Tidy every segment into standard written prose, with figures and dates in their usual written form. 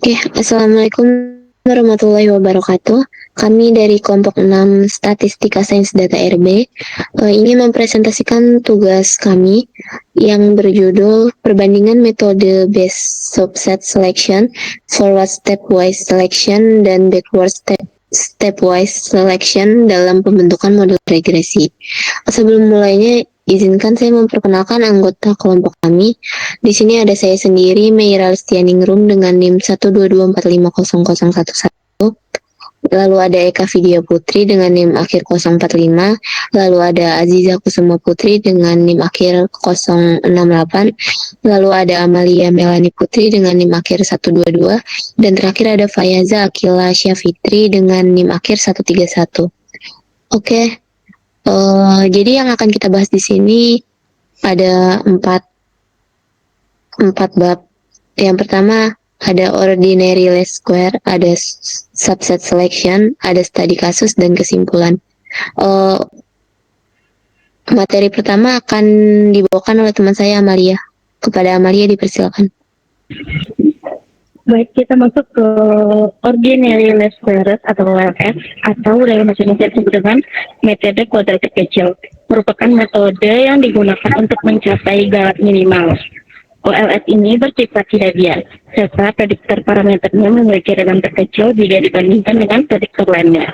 Assalamualaikum warahmatullahi wabarakatuh. Kami dari kelompok 6 Statistika Sains Data RB ingin mempresentasikan tugas kami yang berjudul Perbandingan Metode Base Subset Selection, Forward Stepwise Selection, dan Backward Stepwise Selection dalam pembentukan model regresi. Sebelum mulainya, izinkan saya memperkenalkan anggota kelompok kami. Di sini ada saya sendiri, Meira Listianingrum dengan NIM 122450011. Lalu ada Eka Vidya Putri dengan NIM akhir 045. Lalu ada Aziza Kusuma Putri dengan NIM akhir 068. Lalu ada Amalia Melani Putri dengan NIM akhir 122. Dan terakhir ada Fayaza Akila Syafitri dengan NIM akhir 131. Jadi yang akan kita bahas di sini ada empat bab. Yang pertama ada ordinary least square, ada subset selection, ada studi kasus, dan kesimpulan. Materi pertama akan dibawakan oleh teman saya Amalia. Kepada Amalia dipersilakan. Baik, kita masuk ke ordinary least squares atau OLS, atau dalam bahasa Indonesia disebut dengan metode kuadratik kecil, merupakan metode yang digunakan untuk mencapai galat minimal. OLS ini bersifat tidak bias, serta prediktor parameternya memiliki ragam terkecil jika dibandingkan dengan prediktor lainnya.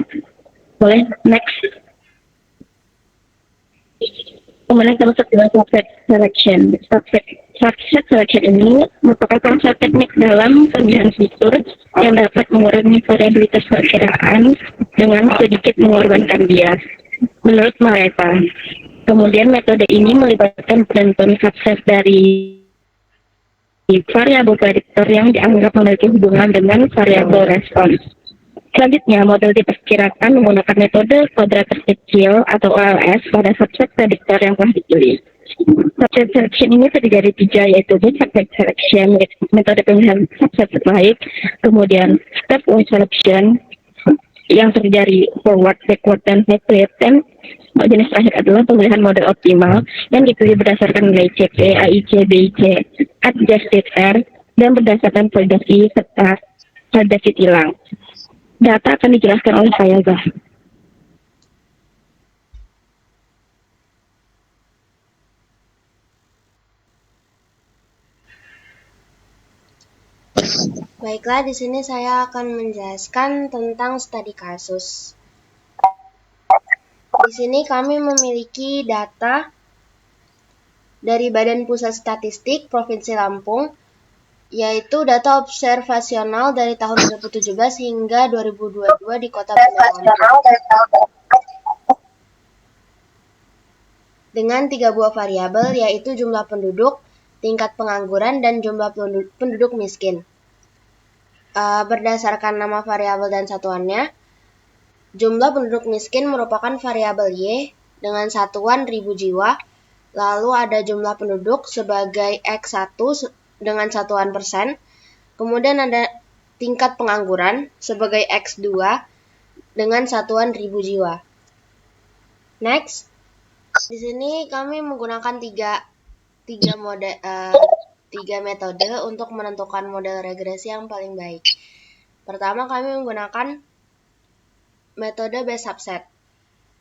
Boleh, next. Kemudian kita masuk ke subset selection. Subset selection ini merupakan konsep teknik dalam pemilihan fitur yang dapat mengurangi variabilitas perkiraan dengan sedikit mengorbankan bias, menurut mereka. Kemudian metode ini melibatkan penentuan subset dari variabel prediktor yang dianggap memiliki hubungan dengan variabel respons. Selanjutnya, model diperkirakan menggunakan metode kuadratik kecil atau OLS pada subset prediktor yang telah dipilih. Subset selection ini terdiri dari 3, yaitu subset selection, metode pemilihan subset terbaik, kemudian stepwise selection yang terdiri dari forward, backward, dan hybrid, dan jenis terakhir adalah pemilihan model optimal yang dipilih berdasarkan nilai CP, AIC, BIC, adjusted R, dan berdasarkan validasi serta validasi tilang. Data akan dijelaskan oleh Fayaza. Baiklah, di sini saya akan menjelaskan tentang studi kasus. Di sini kami memiliki data dari Badan Pusat Statistik Provinsi Lampung, yaitu data observasional dari tahun 2017 hingga 2022 di Kota Bandar Lampung. Dengan 3 buah variabel, yaitu jumlah penduduk, tingkat pengangguran, dan jumlah penduduk miskin. Berdasarkan nama variabel dan satuannya, jumlah penduduk miskin merupakan variabel Y dengan satuan 1000 jiwa, lalu ada jumlah penduduk sebagai X1 dengan satuan persen, kemudian ada tingkat pengangguran sebagai X2 dengan satuan 1000 jiwa. Next, di sini kami menggunakan tiga metode untuk menentukan model regresi yang paling baik. Pertama, kami menggunakan metode base subset.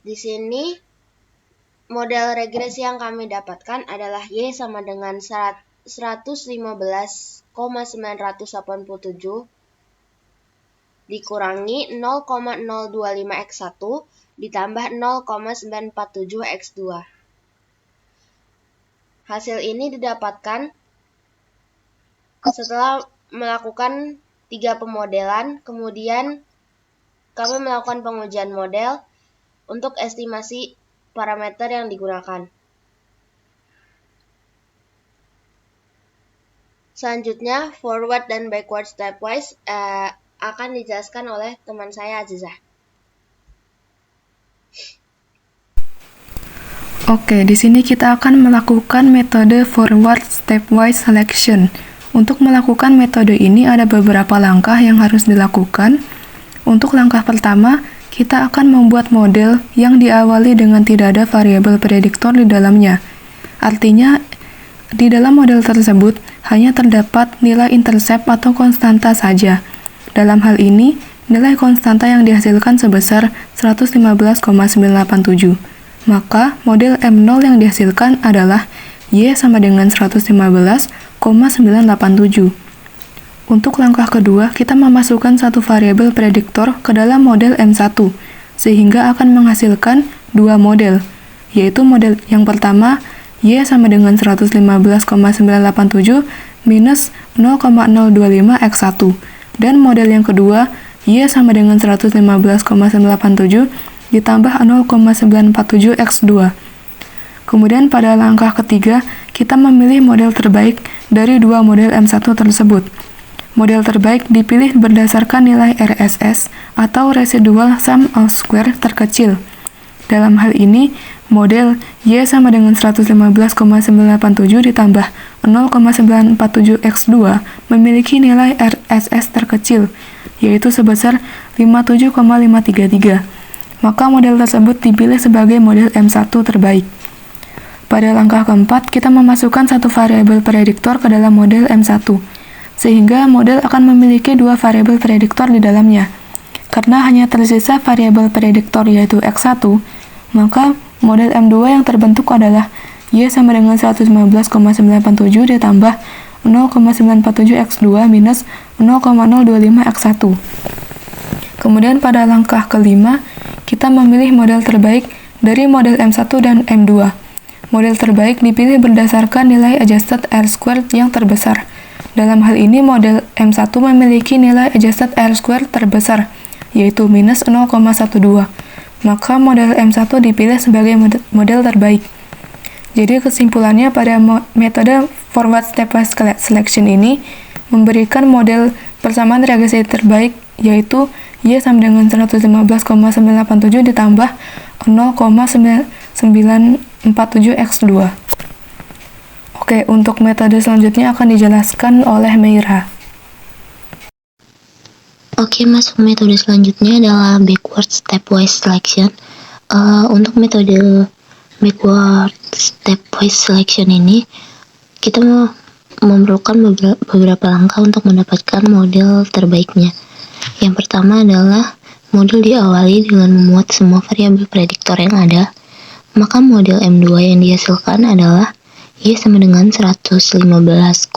Di sini model regresi yang kami dapatkan adalah Y sama dengan 115,987 dikurangi 0,025 X1 ditambah 0,947 X2. Hasil ini didapatkan setelah melakukan 3 pemodelan, kemudian kami melakukan pengujian model untuk estimasi parameter yang digunakan. Selanjutnya, forward dan backward stepwise akan dijelaskan oleh teman saya Aziza. Oke, di sini kita akan melakukan metode forward stepwise selection. Untuk melakukan metode ini ada beberapa langkah yang harus dilakukan. Untuk langkah pertama, kita akan membuat model yang diawali dengan tidak ada variabel prediktor di dalamnya. Artinya, di dalam model tersebut hanya terdapat nilai intercept atau konstanta saja. Dalam hal ini, nilai konstanta yang dihasilkan sebesar 115,987. Maka, model M0 yang dihasilkan adalah Y sama dengan 115,987. Untuk langkah kedua, kita memasukkan satu variabel prediktor ke dalam model M1, sehingga akan menghasilkan dua model, yaitu model yang pertama, Y sama dengan 115,987 minus 0,025x1, dan model yang kedua, Y sama dengan 115,987 ditambah 0,947x2. Kemudian pada langkah ketiga, kita memilih model terbaik dari dua model M1 tersebut. Model terbaik dipilih berdasarkan nilai RSS atau residual sum of square terkecil. Dalam hal ini, model Y sama dengan 115,987 ditambah 0,947x2 memiliki nilai RSS terkecil, yaitu sebesar 57,533. Maka model tersebut dipilih sebagai model M1 terbaik. Pada langkah keempat, kita memasukkan satu variabel prediktor ke dalam model M1, sehingga model akan memiliki dua variabel prediktor di dalamnya. Karena hanya tersisa variabel prediktor yaitu X1, maka model M2 yang terbentuk adalah Y sama dengan 115,987 ditambah 0,947x2 minus 0,025x1. Kemudian pada langkah kelima, kita memilih model terbaik dari model M1 dan M2. Model terbaik dipilih berdasarkan nilai adjusted R-squared yang terbesar. Dalam hal ini, model M1 memiliki nilai adjusted R-squared terbesar, yaitu minus 0,12. Maka model M1 dipilih sebagai model terbaik. Jadi kesimpulannya, pada metode forward stepwise selection ini memberikan model persamaan regresi terbaik, yaitu Y sama dengan 115,987 ditambah 0,947x2. Oke, untuk metode selanjutnya akan dijelaskan oleh Meira. Oke, masuk metode selanjutnya adalah backward stepwise selection. Untuk metode backward stepwise selection ini, kita memerlukan beberapa langkah untuk mendapatkan model terbaiknya. Yang pertama adalah model diawali dengan memuat semua variabel prediktor yang ada. Maka model M2 yang dihasilkan adalah Y sama dengan 115,987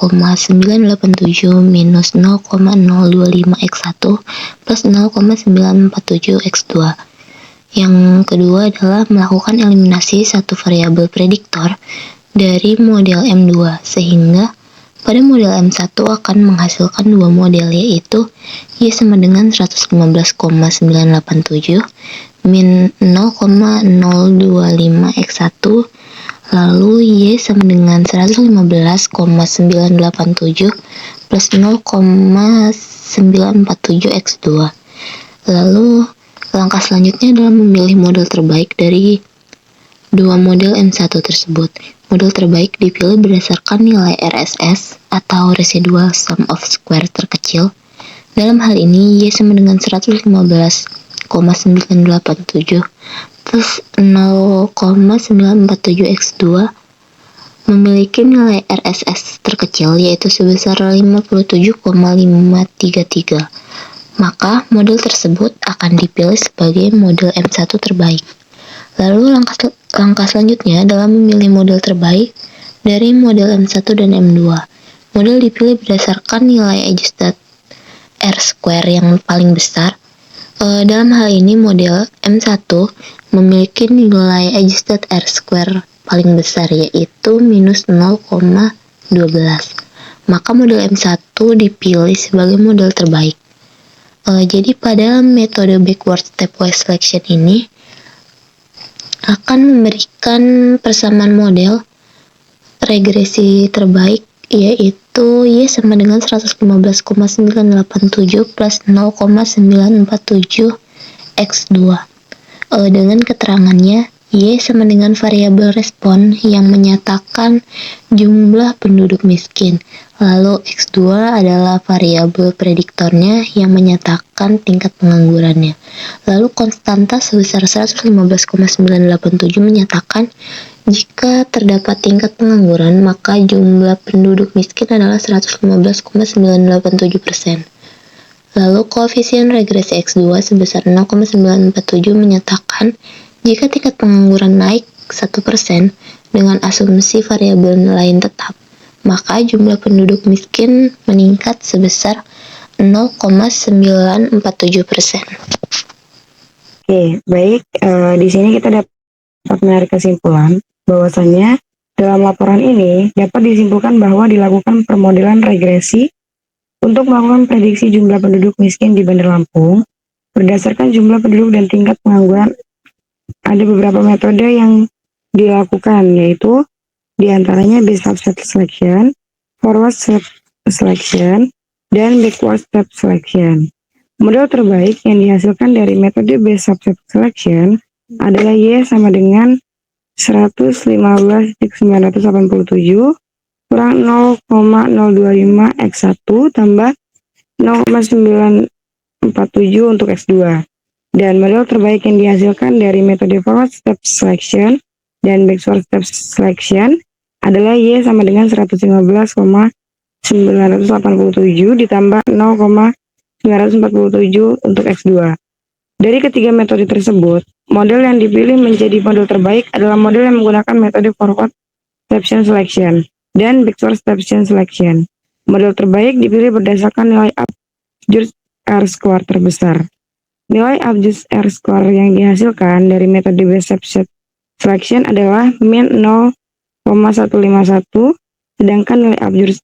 minus 0,025x1 plus 0,947x2. Yang kedua adalah melakukan eliminasi satu variabel prediktor dari model M2, sehingga pada model M1 akan menghasilkan dua model, yaitu Y sama dengan 115,987 min 0,025x1, lalu Y sama dengan 115,987 plus 0,947x2. Lalu langkah selanjutnya adalah memilih model terbaik dari dua model M1 tersebut. Model terbaik dipilih berdasarkan nilai RSS atau residual sum of square terkecil. Dalam hal ini, Y sama dengan 115,987 plus 0,947x2 memiliki nilai RSS terkecil, yaitu sebesar 57,533. Maka model tersebut akan dipilih sebagai model M1 terbaik. Lalu langkah selanjutnya adalah memilih model terbaik dari model M1 dan M2. Model dipilih berdasarkan nilai adjusted R-square yang paling besar. Dalam hal ini, model M1 memiliki nilai adjusted R-square paling besar, yaitu minus 0,12. Maka model M1 dipilih sebagai model terbaik. Jadi pada metode backward stepwise selection ini akan memberikan persamaan model regresi terbaik, yaitu Y sama dengan 115,987 plus 0,947x2. Dengan keterangannya, Y sama dengan variabel respon yang menyatakan jumlah penduduk miskin. Lalu X2 adalah variabel prediktornya yang menyatakan tingkat penganggurannya. Lalu konstanta sebesar 115,987 menyatakan Jika terdapat tingkat pengangguran, maka jumlah penduduk miskin adalah 115,987%. Lalu koefisien regresi X2 sebesar 0,947 menyatakan jika tingkat pengangguran naik 1% dengan asumsi variabel lain tetap, maka jumlah penduduk miskin meningkat sebesar 0,947%. Oke, baik. Di sini kita dapat menarik kesimpulan bahwasanya dalam laporan ini dapat disimpulkan bahwa dilakukan permodelan regresi untuk melakukan prediksi jumlah penduduk miskin di Bandar Lampung berdasarkan jumlah penduduk dan tingkat pengangguran. Ada beberapa metode yang dilakukan, yaitu diantaranya base step selection, forward step selection, dan backward step selection. Model terbaik yang dihasilkan dari metode base step selection adalah Y sama dengan 115,987 kurang 0,025 X1 tambah 0,947 untuk X2. Dan model terbaik yang dihasilkan dari metode forward step selection dan backward step selection adalah Y sama dengan 115,987 ditambah 0,947 untuk X2. Dari ketiga metode tersebut, model yang dipilih menjadi model terbaik adalah model yang menggunakan metode forward step selection dan backward step selection. Model terbaik dipilih berdasarkan nilai abjad R-square terbesar. Nilai abjad R-square yang dihasilkan dari metode base step selection adalah min 0,151, sedangkan nilai abjad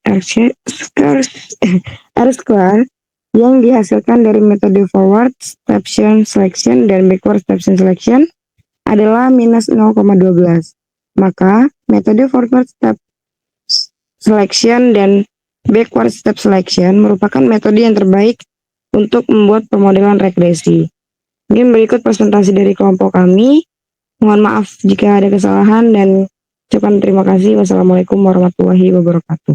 R-square yang dihasilkan dari metode forward step selection dan backward step selection adalah minus 0,12. Maka, metode forward step selection dan backward step selection merupakan metode yang terbaik untuk membuat pemodelan regresi. Mungkin berikut presentasi dari kelompok kami. Mohon maaf jika ada kesalahan dan ucapkan terima kasih. Wassalamualaikum warahmatullahi wabarakatuh.